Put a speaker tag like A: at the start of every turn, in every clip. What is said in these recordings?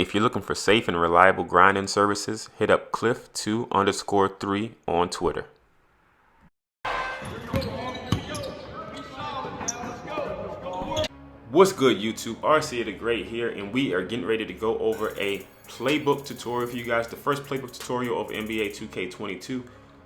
A: If you're looking for safe and reliable grinding services, hit up Cliff2_3 on Twitter. What's good, YouTube? RC the Great here, and we are getting ready to go over a playbook tutorial for you guys. The first playbook tutorial of NBA 2K22.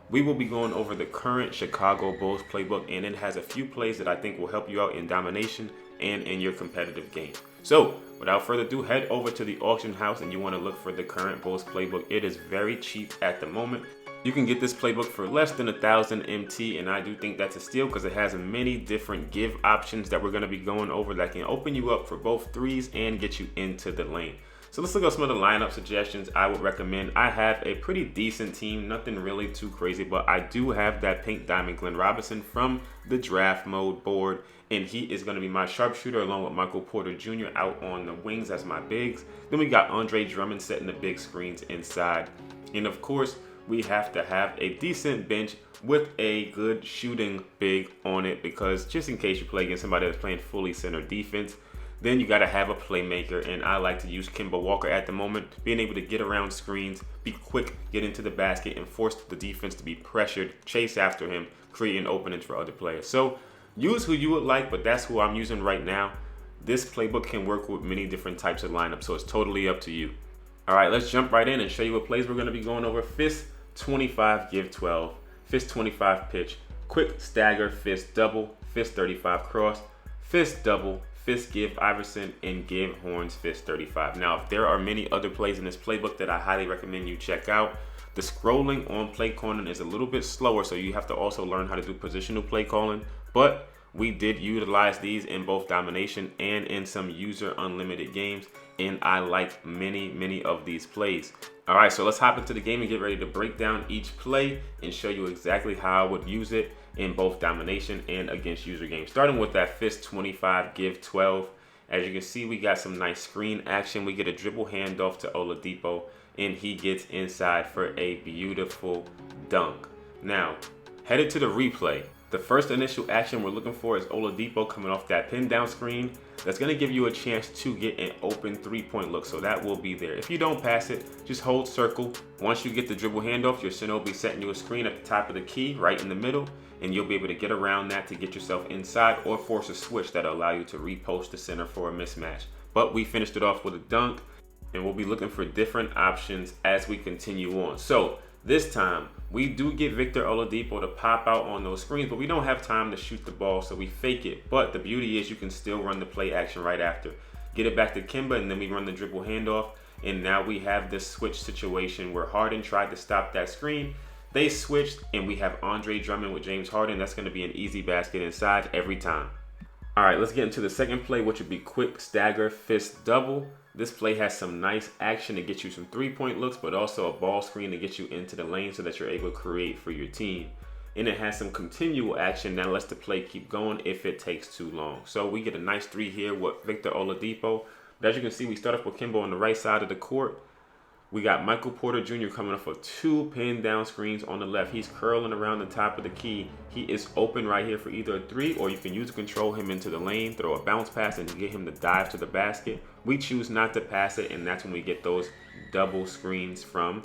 A: We will be going over the current Chicago Bulls playbook, and it has a few plays that I think will help you out in domination and in your competitive game. So, without further ado, head over to the auction house and you want to look for the current Bulls playbook. It is very cheap at the moment. You can get this playbook for less than 1,000 MT, and I do think that's a steal because it has many different give options that we're going to be going over that can open you up for both threes and get you into the lane. So let's look at some of the lineup suggestions I would recommend. I have a pretty decent team, nothing really too crazy, but I do have that pink diamond Glenn Robinson from the draft mode board, and he is going to be my sharpshooter along with Michael Porter Jr. out on the wings as my bigs. Then we got Andre Drummond setting the big screens inside, and of course we have to have a decent bench with a good shooting big on it, because just in case you play against somebody that's playing fully center defense, then you got to have a playmaker, and I like to use Kemba Walker at the moment, being able to get around screens, be quick, get into the basket, and force the defense to be pressured, chase after him, creating openings for other players. So use who you would like, but that's who I'm using right now. This playbook can work with many different types of lineups, so it's totally up to you. All right, let's jump right in and show you what plays we're going to be going over. Fist 25, give 12, fist 25 pitch, quick stagger, fist double, fist 35 cross, fist double, fist give Iverson, and give horns fist 35. Now, if there are many other plays in this playbook that I highly recommend you check out, the scrolling on play calling is a little bit slower, so you have to also learn how to do positional play calling, but we did utilize these in both domination and in some user unlimited games, and I like many of these plays. All right, so let's hop into the game and get ready to break down each play and show you exactly how I would use it in both domination and against user games. Starting with that fist 25, give 12. As you can see, we got some nice screen action. We get a dribble handoff to Oladipo, and he gets inside for a beautiful dunk. Now, headed to the replay. The first initial action we're looking for is Oladipo coming off that pin down screen. That's going to give you a chance to get an open three-point look, so that will be there. If you don't pass it, just hold circle. Once you get the dribble handoff, your center will be setting you a screen at the top of the key, right in the middle, and you'll be able to get around that to get yourself inside or force a switch that'll allow you to repost the center for a mismatch. But we finished it off with a dunk, and we'll be looking for different options as we continue on. So this time, we do get Victor Oladipo to pop out on those screens, but we don't have time to shoot the ball, so we fake it. But the beauty is you can still run the play action right after. Get it back to Kemba, and then we run the dribble handoff. And now we have this switch situation where Harden tried to stop that screen. They switched, and we have Andre Drummond with James Harden. That's going to be an easy basket inside every time. All right, let's get into the second play, which would be quick stagger fist double. This play has some nice action to get you some three-point looks, but also a ball screen to get you into the lane so that you're able to create for your team. And it has some continual action that lets the play keep going if it takes too long. So we get a nice three here with Victor Oladipo. But as you can see, we start off with Kemba on the right side of the court. We got Michael Porter Jr. coming off of two pin down screens on the left. He's curling around the top of the key. He is open right here for either a three, or you can use to control him into the lane, throw a bounce pass, and get him to dive to the basket. We choose not to pass it, and that's when we get those double screens from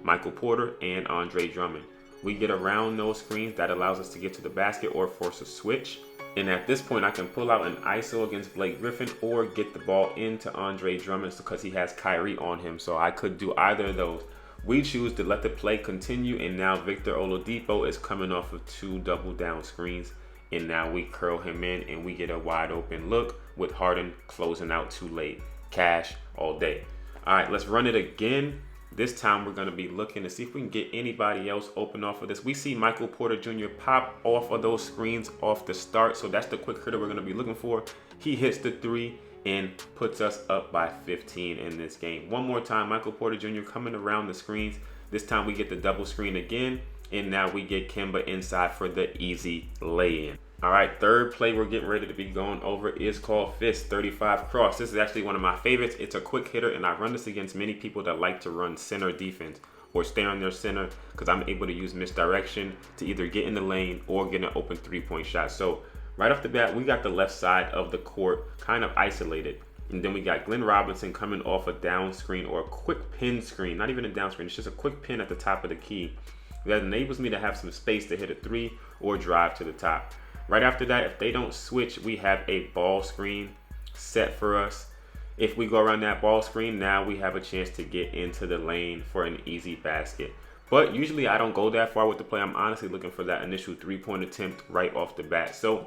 A: Michael Porter and Andre Drummond. We get around those screens. That allows us to get to the basket or force a switch. And at this point, I can pull out an ISO against Blake Griffin or get the ball into Andre Drummond because he has Kyrie on him. So I could do either of those. We choose to let the play continue, and now Victor Oladipo is coming off of two double down screens. And now we curl him in, and we get a wide open look with Harden closing out too late. Cash all day. All right, let's run it again. This time we're going to be looking to see if we can get anybody else open off of this. We see Michael Porter Jr. pop off of those screens off the start. So that's the quick hitter we're going to be looking for. He hits the three and puts us up by 15 in this game. One more time, Michael Porter Jr. coming around the screens. This time we get the double screen again. And now we get Kemba inside for the easy lay-in. All right, third play we're getting ready to be going over is called Fist 35 Cross. This is actually one of my favorites. It's a quick hitter, and I run this against many people that like to run center defense or stay on their center because I'm able to use misdirection to either get in the lane or get an open three-point shot. So right off the bat, we got the left side of the court kind of isolated. And then we got Glenn Robinson coming off a down screen or a quick pin screen, not even a down screen, it's just a quick pin at the top of the key. That enables me to have some space to hit a three or drive to the top. Right after that, if they don't switch, we have a ball screen set for us. If we go around that ball screen, now we have a chance to get into the lane for an easy basket. But usually I don't go that far with the play. I'm honestly looking for that initial three-point attempt right off the bat. So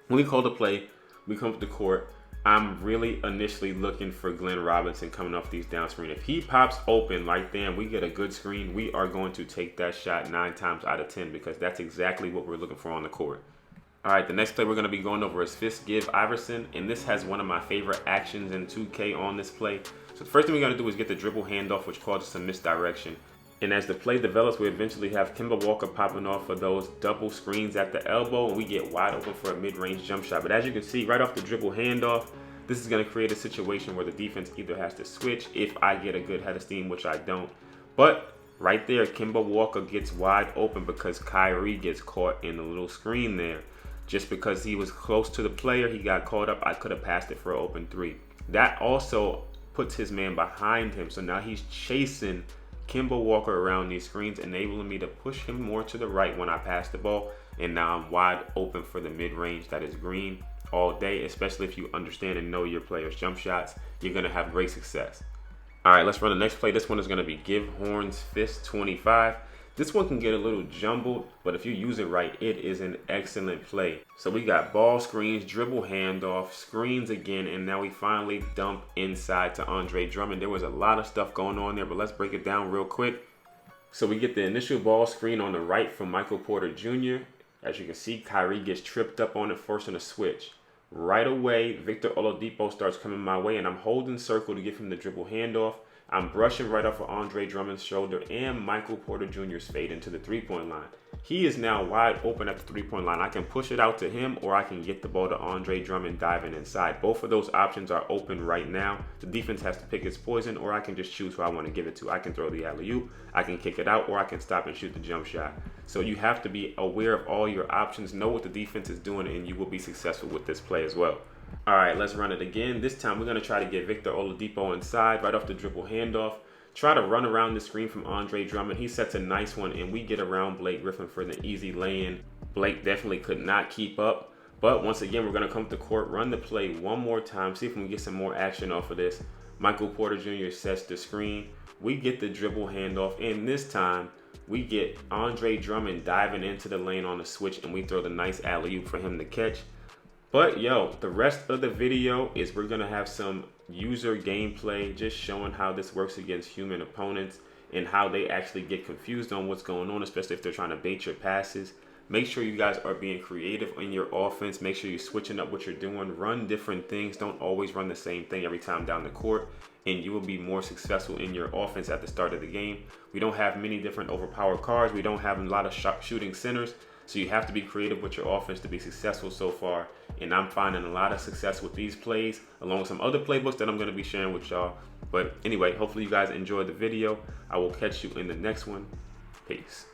A: when we call the play, we come to the court. I'm really initially looking for Glenn Robinson coming off these down screen. If he pops open like that, we get a good screen, we are going to take that shot 9 times out of 10 because that's exactly what we're looking for on the court. All right, the next play we're going to be going over is fist give Iverson, and this has one of my favorite actions in 2K on this play. So the first thing we're going to do is get the dribble handoff, which causes some misdirection. And as the play develops, we eventually have Kemba Walker popping off of those double screens at the elbow, and we get wide open for a mid-range jump shot. But as you can see, right off the dribble handoff, this is going to create a situation where the defense either has to switch if I get a good head of steam, which I don't. But right there, Kemba Walker gets wide open because Kyrie gets caught in the little screen there. Just because he was close to the player, he got caught up. I could have passed it for an open three. That also puts his man behind him. So now he's chasing Kemba Walker around these screens, enabling me to push him more to the right when I pass the ball. And now I'm wide open for the mid-range that is green all day, especially if you understand and know your player's jump shots. You're going to have great success. All right, let's run the next play. This one is going to be give horns fist 25. This one can get a little jumbled, but if you use it right, it is an excellent play. So we got ball screens, dribble handoff, screens again, and now we finally dump inside to Andre Drummond. There was a lot of stuff going on there, but let's break it down real quick. So we get the initial ball screen on the right from Michael Porter Jr. As you can see, Kyrie gets tripped up on it, forcing a switch. Right away, Victor Oladipo starts coming my way, and I'm holding circle to give him the dribble handoff. I'm brushing right off of Andre Drummond's shoulder and Michael Porter Jr.'s fade into the three-point line. He is now wide open at the three-point line. I can push it out to him, or I can get the ball to Andre Drummond diving inside. Both of those options are open right now. The defense has to pick its poison, or I can just choose who I want to give it to. I can throw the alley-oop, I can kick it out, or I can stop and shoot the jump shot. So you have to be aware of all your options, know what the defense is doing, and you will be successful with this play as well. All right, let's run it again. This time we're going to try to get Victor Oladipo inside right off the dribble handoff. Try to run around the screen from Andre Drummond. He sets a nice one, and we get around Blake Griffin for the easy lay-in. Blake definitely could not keep up. But once again, we're going to come to the court, run the play one more time, see if we can get some more action off of this. Michael Porter Jr. sets the screen. We get the dribble handoff, and this time we get Andre Drummond diving into the lane on the switch, and we throw the nice alley-oop for him to catch. But yo, the rest of the video is we're gonna have some user gameplay just showing how this works against human opponents and how they actually get confused on what's going on, especially if they're trying to bait your passes. Make sure you guys are being creative in your offense. Make sure you're switching up what you're doing. Run different things. Don't always run the same thing every time down the court, and you will be more successful in your offense at the start of the game. We don't have many different overpowered cards. We don't have a lot of shooting centers. So you have to be creative with your offense to be successful so far. And I'm finding a lot of success with these plays, along with some other playbooks that I'm going to be sharing with y'all. But anyway, hopefully you guys enjoyed the video. I will catch you in the next one. Peace.